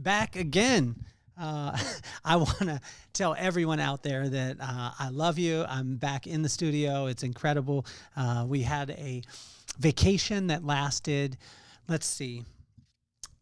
back again. I want to tell everyone out there that I love you. I'm back in the studio. It's incredible. We had a vacation that lasted, let's see,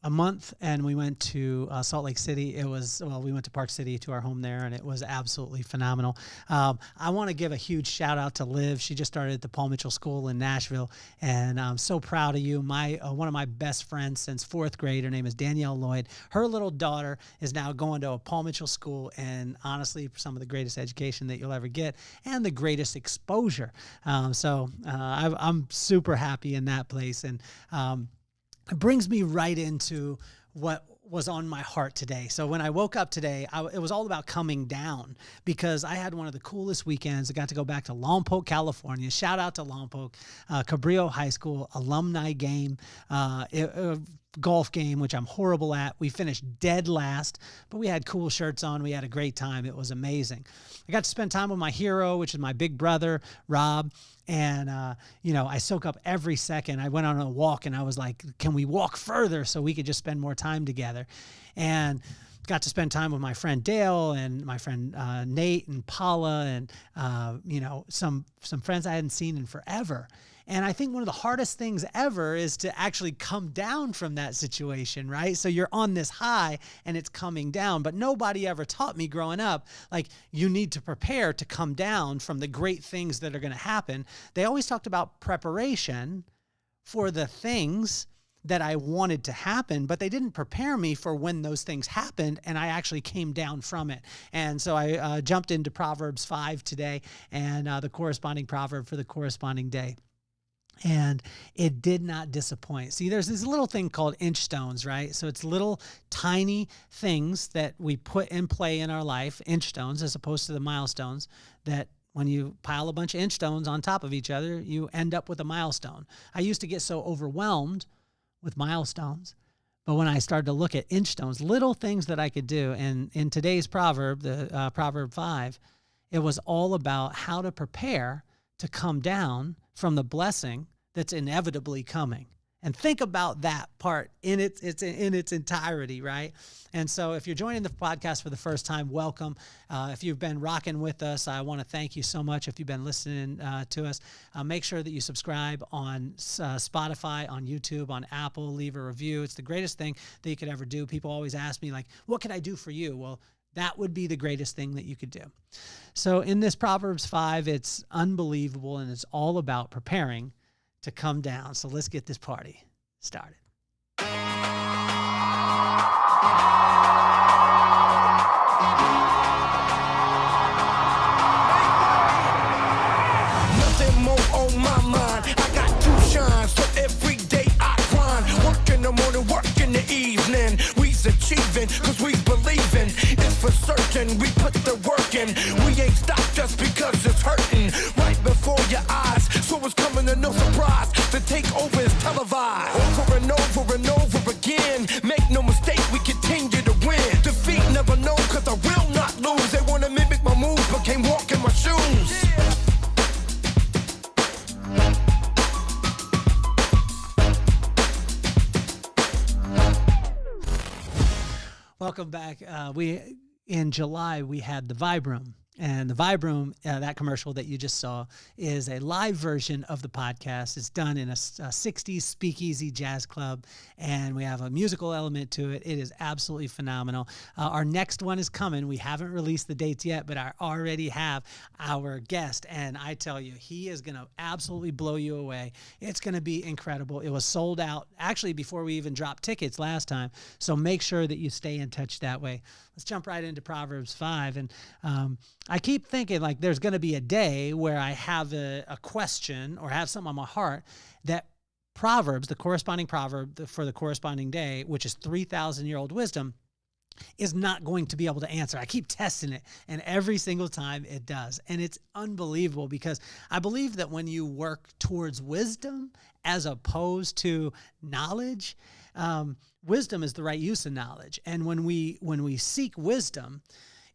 a month, and we went to Salt Lake City. We went to Park City to our home there, and it was absolutely phenomenal. I want to give a huge shout out to Liv. She just started at the Paul Mitchell School in Nashville, and I'm so proud of you. One of my best friends since fourth grade, her name is Danielle Lloyd. Her little daughter is now going to a Paul Mitchell School, and honestly, some of the greatest education that you'll ever get and the greatest exposure. I'm super happy in that place, and it brings me right into what was on my heart today. So when I woke up today, it was all about coming down, because I had one of the coolest weekends. I got to go back to Lompoc, California. Shout out to Lompoc, Cabrillo High School alumni game, golf game, which I'm horrible at. We finished dead last, but we had cool shirts on. We had a great time. It was amazing. I got to spend time with my hero, which is my big brother, Rob. And, I soak up every second. I went on a walk and I was like, can we walk further so we could just spend more time together? And got to spend time with my friend Dale and my friend Nate and Paula and, some friends I hadn't seen in forever. And I think one of the hardest things ever is to actually come down from that situation, right? So you're on this high and it's coming down, but nobody ever taught me growing up, like, you need to prepare to come down from the great things that are going to happen. They always talked about preparation for the things that I wanted to happen, but they didn't prepare me for when those things happened and I actually came down from it. And so I jumped into Proverbs 5 today and the corresponding proverb for the corresponding day. And it did not disappoint. See, there's this little thing called Inchstones, right? So it's little tiny things that we put in play in our life, Inchstones, as opposed to the milestones, that when you pile a bunch of Inchstones on top of each other, you end up with a milestone. I used to get so overwhelmed with milestones, but when I started to look at Inchstones, little things that I could do, and in today's proverb, the Proverb 5, it was all about how to prepare to come down from the blessing that's inevitably coming. And think about that part in its entirety, right? And so if you're joining the podcast for the first time, welcome. If you've been rocking with us, I want to thank you so much. If you've been listening to us, make sure that you subscribe on Spotify, on YouTube, on Apple, leave a review. It's the greatest thing that you could ever do. People always ask me, like, what can I do for you? Well, that would be the greatest thing that you could do. So in this Proverbs 5, it's unbelievable, and it's all about preparing to come down. So let's get this party started. Nothing more on my mind. I got two shines, so every day I grind. Work in the morning, work in the evening. We's achieving, cause we believing. It's for certain, we put the work in. We ain't stopped just because it's hurting. Right before your eyes, so it's coming to no surprise. The takeover is televised. Over and over and over again. Make no mistake, we continue to win. Defeat never known, cause I will not lose. They wanna mimic my moves, but can't walk in my shoes. Welcome back. In July, we had the Vibe Room. And the Vibe Room, that commercial that you just saw, is a live version of the podcast. It's done in a 60s speakeasy jazz club, and we have a musical element to it. It is absolutely phenomenal. Our next one is coming. We haven't released the dates yet, but I already have our guest, and I tell you, he is going to absolutely blow you away. It's going to be incredible. It was sold out, actually, before we even dropped tickets last time, so make sure that you stay in touch that way. Let's jump right into Proverbs 5, and I keep thinking, like, there's going to be a day where I have a question or have something on my heart that Proverbs, the corresponding proverb for the corresponding day, which is 3,000-year-old wisdom, is not going to be able to answer. I keep testing it, and every single time it does. And it's unbelievable, because I believe that when you work towards wisdom as opposed to knowledge, wisdom is the right use of knowledge. And when we seek wisdom,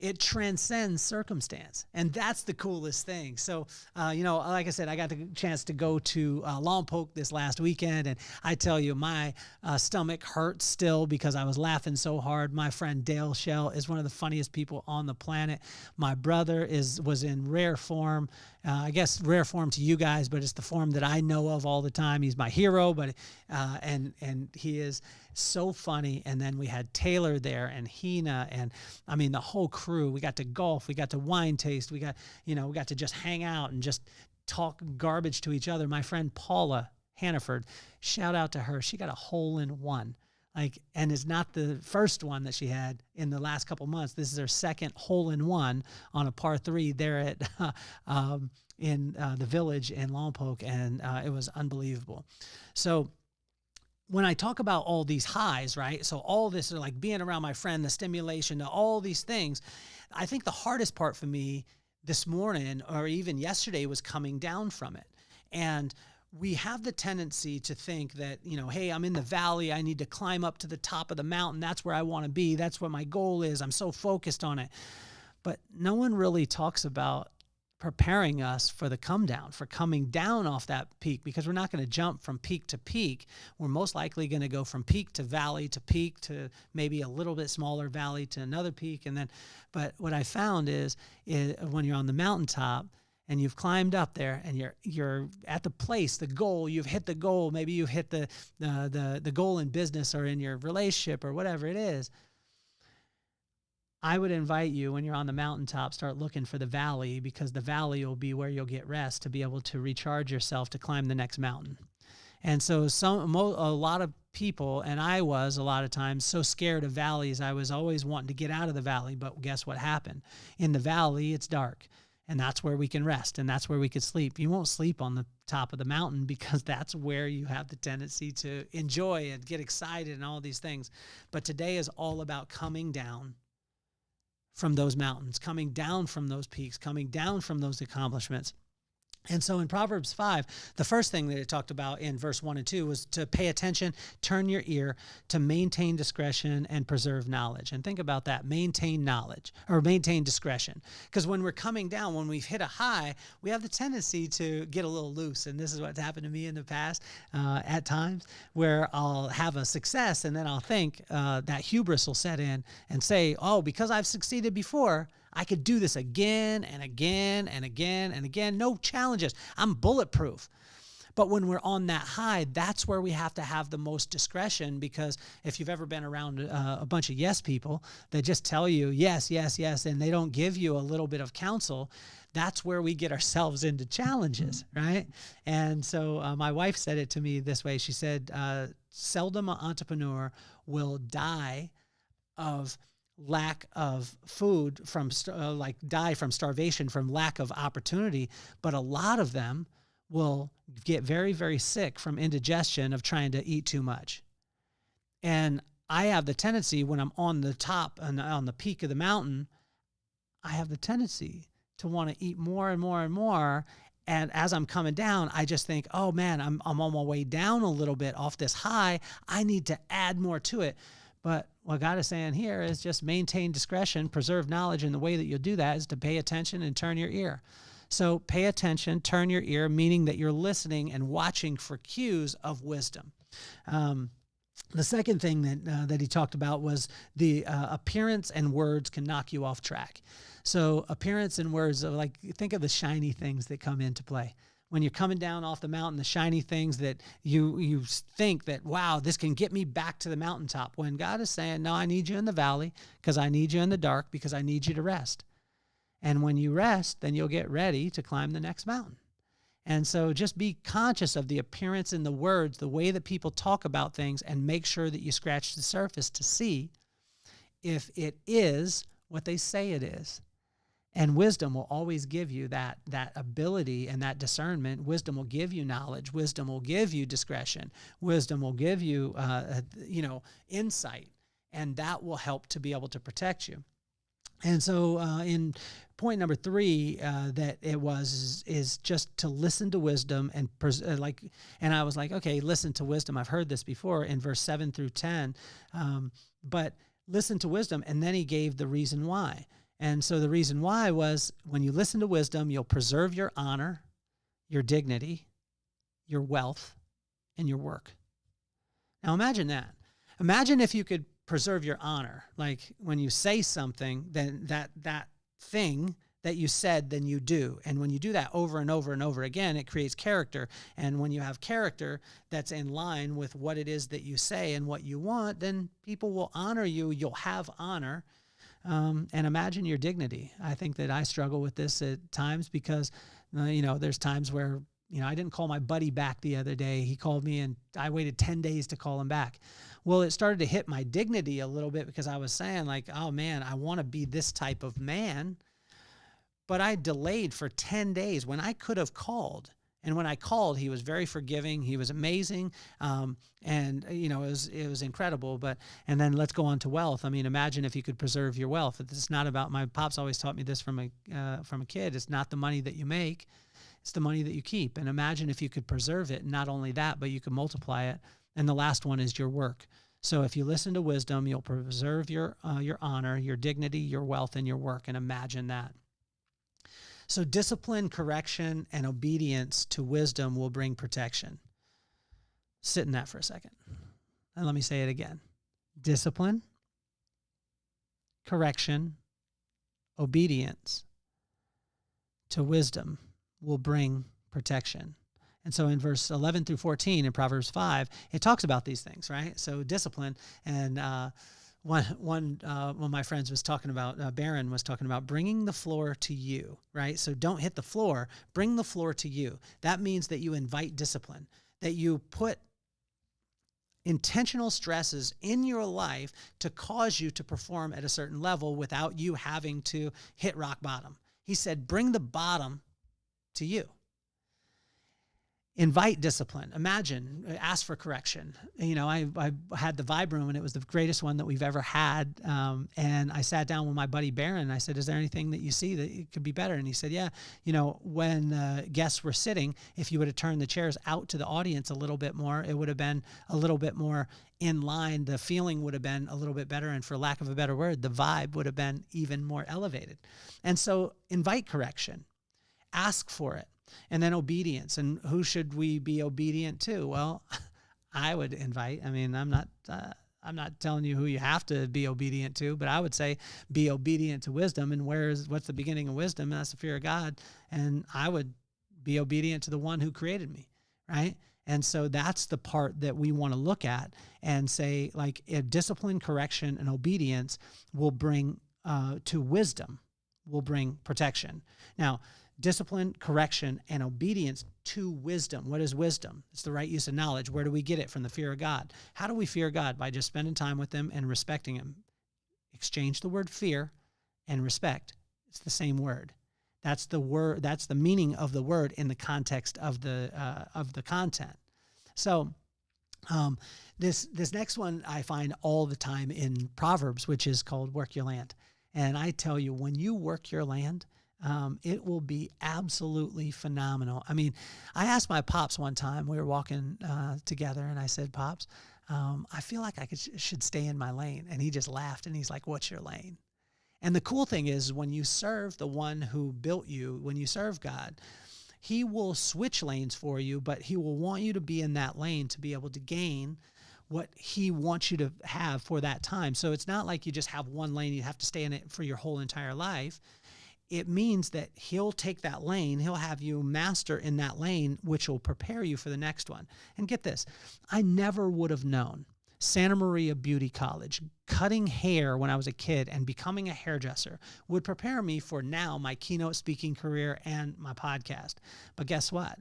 it transcends circumstance. And that's the coolest thing. So, like I said, I got the chance to go to Lompoc this last weekend. And I tell you, my stomach hurts still because I was laughing so hard. My friend Dale Shell is one of the funniest people on the planet. My brother was in rare form. I guess rare form to you guys, but it's the form that I know of all the time. He's my hero, but and he is so funny. And then we had Taylor there and Hina, and I mean the whole crew. We got to golf, we got to wine taste, we got to just hang out and just talk garbage to each other. My friend Paula Hannaford, shout out to her. She got a hole in one. And it's not the first one that she had in the last couple months. This is her second hole in one on a par 3 there at in the village in Lompoc, and it was unbelievable. So when I talk about all these highs, right? So all this, like being around my friend, the stimulation, all these things, I think the hardest part for me this morning or even yesterday was coming down from it. And we have the tendency to think that, hey, I'm in the valley. I need to climb up to the top of the mountain. That's where I want to be. That's what my goal is. I'm so focused on it. But no one really talks about preparing us for the come down, for coming down off that peak, because we're not going to jump from peak to peak. We're most likely going to go from peak to valley to peak to maybe a little bit smaller valley to another peak. But what I found is when you're on the mountaintop, and you've climbed up there and you're at the place, the goal, you've hit the goal. Maybe you've hit the goal in business or in your relationship or whatever it is. I would invite you, when you're on the mountaintop, start looking for the valley, because the valley will be where you'll get rest to be able to recharge yourself to climb the next mountain. And so a lot of people, and I was a lot of times so scared of valleys. I was always wanting to get out of the valley, but guess what happened? In the valley, it's dark. And that's where we can rest, and that's where we could sleep. You won't sleep on the top of the mountain because that's where you have the tendency to enjoy and get excited and all these things. But today is all about coming down from those mountains, coming down from those peaks, coming down from those accomplishments. And so in Proverbs 5, the first thing that it talked about in verse 1 and 2 was to pay attention, turn your ear, to maintain discretion and preserve knowledge. And think about that, maintain knowledge or maintain discretion. Because when we're coming down, when we've hit a high, we have the tendency to get a little loose. And this is what's happened to me in the past at times, where I'll have a success and then I'll think that hubris will set in and say, oh, because I've succeeded before, I could do this again and again and again and again. No challenges. I'm bulletproof. But when we're on that high, that's where we have to have the most discretion, because if you've ever been around a bunch of yes people that just tell you yes, yes, yes, and they don't give you a little bit of counsel, that's where we get ourselves into challenges, right? And so my wife said it to me this way. She said, seldom an entrepreneur will die of lack of food from die from starvation, from lack of opportunity, but a lot of them will get very, very sick from indigestion of trying to eat too much. And I have the tendency, when I'm on the top and on the peak of the mountain, I have the tendency to want to eat more and more and more. And as I'm coming down, I just think, oh man, I'm on my way down a little bit off this high. I need to add more to it. But what God is saying here is just maintain discretion, preserve knowledge, and the way that you'll do that is to pay attention and turn your ear. So pay attention, turn your ear, meaning that you're listening and watching for cues of wisdom. The second thing that he talked about was the appearance and words can knock you off track. So appearance and words, like think of the shiny things that come into play. When you're coming down off the mountain, the shiny things that you think that, wow, this can get me back to the mountaintop. When God is saying, no, I need you in the valley because I need you in the dark because I need you to rest. And when you rest, then you'll get ready to climb the next mountain. And so just be conscious of the appearance and the words, the way that people talk about things, and make sure that you scratch the surface to see if it is what they say it is. And wisdom will always give you that ability and that discernment. Wisdom will give you knowledge. Wisdom will give you discretion. Wisdom will give you, insight, and that will help to be able to protect you. And so, in point number 3, that it is just to listen to wisdom and and I was like, okay, listen to wisdom. I've heard this before in verse 7 through 10, but listen to wisdom, and then he gave the reason why. And so the reason why was when you listen to wisdom, you'll preserve your honor, your dignity, your wealth, and your work. Now imagine that. Imagine if you could preserve your honor. Like when you say something, then that thing that you said, then you do. And when you do that over and over and over again, it creates character. And when you have character that's in line with what it is that you say and what you want, then people will honor you. You'll have honor. And imagine your dignity. I think that I struggle with this at times because, there's times where, I didn't call my buddy back the other day. He called me and I waited 10 days to call him back. Well, it started to hit my dignity a little bit because I was saying like, oh man, I want to be this type of man. But I delayed for 10 days when I could have called. And when I called, he was very forgiving. He was amazing. It was incredible. And then let's go on to wealth. I mean, imagine if you could preserve your wealth. It's not about, my pops always taught me this from a kid. It's not the money that you make. It's the money that you keep. And imagine if you could preserve it. And not only that, but you could multiply it. And the last one is your work. So if you listen to wisdom, you'll preserve your honor, your dignity, your wealth, and your work. And imagine that. So discipline, correction, and obedience to wisdom will bring protection. Sit in that for a second. And let me say it again. Discipline, correction, obedience to wisdom will bring protection. And so in verse 11 through 14 in Proverbs 5, it talks about these things, right? So discipline, and one of my friends was talking about, Barron was talking about bringing the floor to you, right? So don't hit the floor, bring the floor to you. That means that you invite discipline, that you put intentional stresses in your life to cause you to perform at a certain level without you having to hit rock bottom. He said, bring the bottom to you. Invite discipline. Imagine, ask for correction. I had the Vibe Room and it was the greatest one that we've ever had. And I sat down with my buddy Barron and I said, is there anything that you see that it could be better? And he said, yeah, when guests were sitting, if you would have turned the chairs out to the audience a little bit more, it would have been a little bit more in line. The feeling would have been a little bit better. And for lack of a better word, the vibe would have been even more elevated. And so invite correction, ask for it. And then obedience. And who should we be obedient to? Well, I would invite. I mean, I'm not telling you who you have to be obedient to, but I would say be obedient to wisdom. And what's the beginning of wisdom? And that's the fear of God. And I would be obedient to the one who created me, right? And so that's the part that we want to look at and say, like, if discipline, correction, and obedience will bring to wisdom, will bring protection. Now, discipline, correction, and obedience to wisdom. What is wisdom? It's the right use of knowledge. Where do we get it? From the fear of God. How do we fear God? By just spending time with him and respecting him. Exchange the word fear and respect. It's the same word. That's the word. That's the meaning of the word in the context of the content. So this next one I find all the time in Proverbs, which is called work your land. And I tell you, when you work your land, it will be absolutely phenomenal. I mean, I asked my pops one time, we were walking together, and I said, Pops, I feel like I should stay in my lane. And he just laughed, and he's like, what's your lane? And the cool thing is when you serve the one who built you, when you serve God, he will switch lanes for you, but he will want you to be in that lane to be able to gain what he wants you to have for that time. So it's not like you just have one lane, you have to stay in it for your whole entire life. It means that he'll take that lane, he'll have you master in that lane, which will prepare you for the next one. And get this, I never would have known Santa Maria Beauty College, cutting hair when I was a kid and becoming a hairdresser would prepare me for now my keynote speaking career and my podcast. But guess what?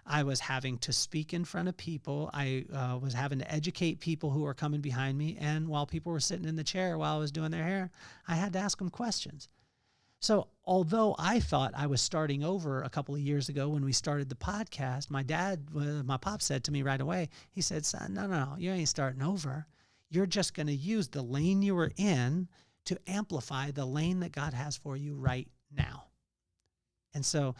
I was having to speak in front of people. I was having to educate people who were coming behind me. And while people were sitting in the chair while I was doing their hair, I had to ask them questions. So although I thought I was starting over a couple of years ago when we started the podcast, my pop said to me right away, he said, son, no, you ain't starting over. You're just going to use the lane you were in to amplify the lane that God has for you right now. And so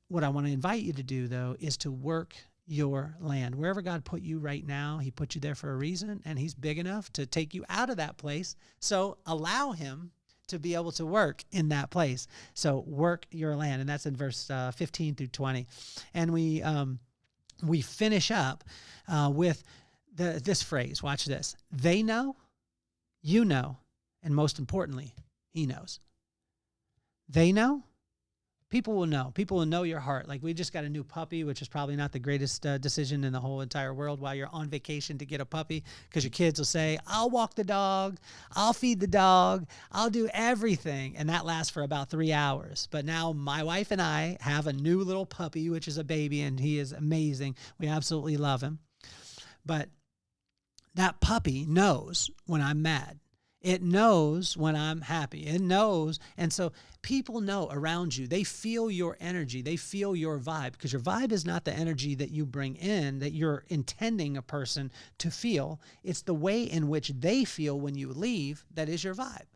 what I want to invite you to do, though, is to work your land. Wherever God put you right now, he put you there for a reason, and he's big enough to take you out of that place. So allow him to be able to work in that place. So work your land. And that's in verse 15 through 20. And we finish up with this phrase. Watch this. They know, you know, and most importantly, he knows. They know. People will know. People will know your heart. Like, we just got a new puppy, which is probably not the greatest decision in the whole entire world while you're on vacation to get a puppy, because your kids will say, I'll walk the dog, I'll feed the dog, I'll do everything. And that lasts for about 3 hours. But now my wife and I have a new little puppy, which is a baby, and he is amazing. We absolutely love him. But that puppy knows when I'm mad. It knows when I'm happy. It knows. And so people know around you. They feel your energy. They feel your vibe, because your vibe is not the energy that you bring in, that you're intending a person to feel. It's the way in which they feel when you leave that is your vibe.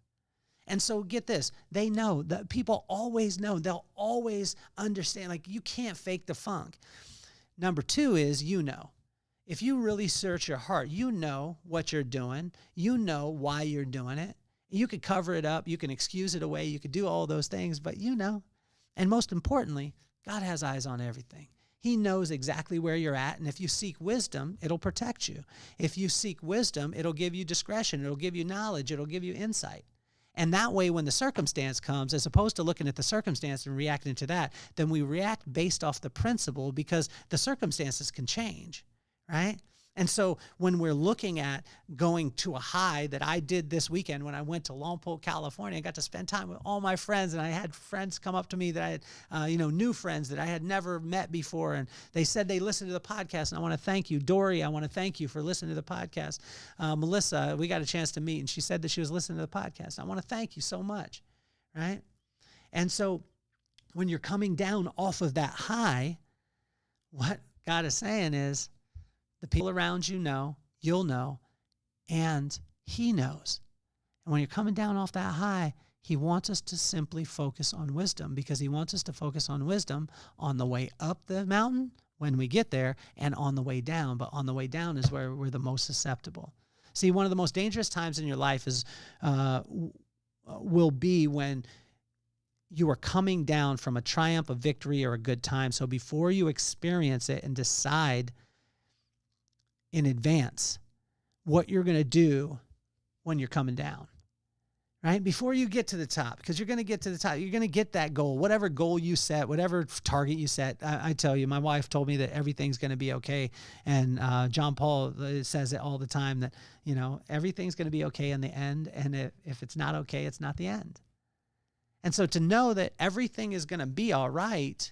And so get this. They know. That people always know. They'll always understand. Like, you can't fake the funk. Number 2 is you know. If you really search your heart, you know what you're doing. You know why you're doing it. You could cover it up. You can excuse it away. You could do all those things, but you know. And most importantly, God has eyes on everything. He knows exactly where you're at. And if you seek wisdom, it'll protect you. If you seek wisdom, it'll give you discretion. It'll give you knowledge. It'll give you insight. And that way, when the circumstance comes, as opposed to looking at the circumstance and reacting to that, then we react based off the principle, because the circumstances can change. Right? And so when we're looking at going to a high that I did this weekend when I went to Lompoc, California, I got to spend time with all my friends, and I had friends come up to me that I had, new friends that I had never met before. And they said they listened to the podcast, and I want to thank you. Dory, I want to thank you for listening to the podcast. Melissa, we got a chance to meet, and she said that she was listening to the podcast. I want to thank you so much. Right? And so when you're coming down off of that high, what God is saying is, the people around you know, you'll know, and he knows. And when you're coming down off that high, he wants us to simply focus on wisdom, because he wants us to focus on wisdom on the way up the mountain when we get there, and on the way down. But on the way down is where we're the most susceptible. See, one of the most dangerous times in your life is will be when you are coming down from a triumph, a victory, or a good time. So before you experience it and decide in advance what you're going to do when you're coming down, right? Before you get to the top, because you're going to get to the top, you're going to get that goal, whatever goal you set, whatever target you set. I tell you, my wife told me that everything's going to be okay. And John Paul says it all the time, that, everything's going to be okay in the end. And if it's not okay, it's not the end. And so to know that everything is going to be all right,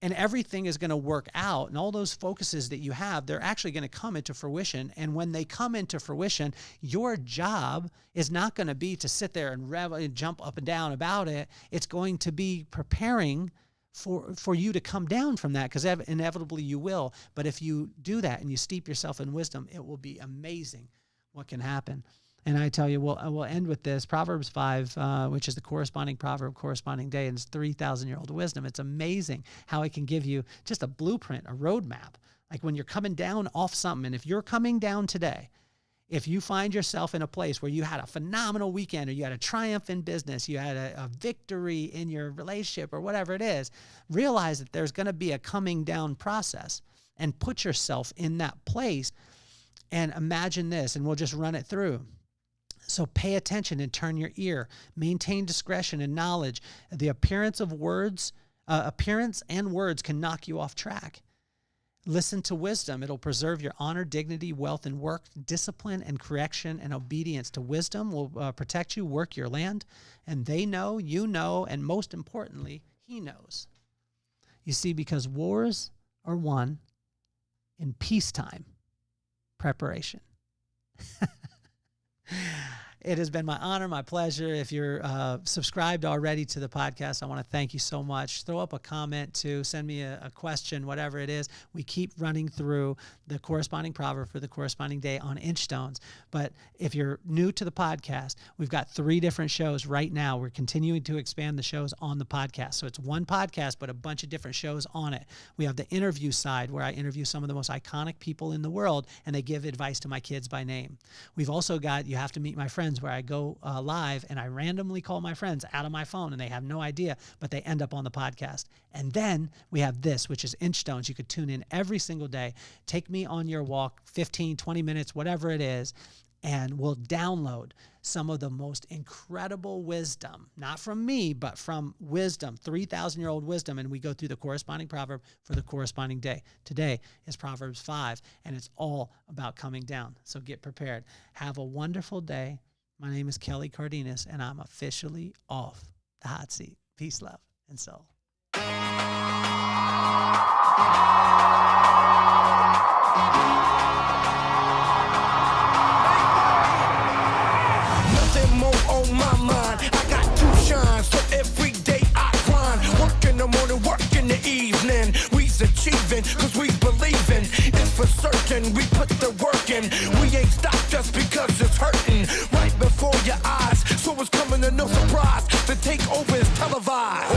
and everything is going to work out, and all those focuses that you have, they're actually going to come into fruition. And when they come into fruition, your job is not going to be to sit there and revel and jump up and down about it. It's going to be preparing for you to come down from that, because inevitably you will. But if you do that and you steep yourself in wisdom, it will be amazing what can happen. And I tell you, we'll end with this. Proverbs 5, which is the corresponding proverb, corresponding day, and it's 3,000-year-old wisdom. It's amazing how it can give you just a blueprint, a roadmap. Like when you're coming down off something, and if you're coming down today, if you find yourself in a place where you had a phenomenal weekend, or you had a triumph in business, you had a victory in your relationship, or whatever it is, realize that there's going to be a coming down process, and put yourself in that place and imagine this, and we'll just run it through. So pay attention and turn your ear. Maintain discretion and knowledge. The appearance and words can knock you off track. Listen to wisdom. It'll preserve your honor, dignity, wealth, and work. Discipline and correction and obedience to wisdom will protect you, work your land. And they know, you know, and most importantly, he knows. You see, because wars are won in peacetime preparation. It has been my honor, my pleasure. If you're subscribed already to the podcast, I want to thank you so much. Throw up a comment too. Send me a question, whatever it is. We keep running through the corresponding proverb for the corresponding day on Inchstones. But if you're new to the podcast, we've got 3 different shows right now. We're continuing to expand the shows on the podcast. So it's one podcast, but a bunch of different shows on it. We have the interview side, where I interview some of the most iconic people in the world, and they give advice to my kids by name. We've also got You Have to Meet My Friends, friends where I go live and I randomly call my friends out of my phone and they have no idea, but they end up on the podcast. And then we have this, which is Inchstones. You could tune in every single day. Take me on your walk, 15, 20 minutes, whatever it is, and we'll download some of the most incredible wisdom, not from me, but from wisdom, 3,000-year-old wisdom, and we go through the corresponding proverb for the corresponding day. Today is Proverbs 5, and it's all about coming down, so get prepared. Have a wonderful day. My name is Kelly Cardenas, and I'm officially off the hot seat. Peace, love, and soul. On my mind, I got two shines, so every day I grind. Work in the morning, work in the evening. We's achieving, cause we believing. It's for certain, we put the work in. We ain't stopped just because it's hurting. Right before your eyes, so it's coming to no surprise. The takeover is televised.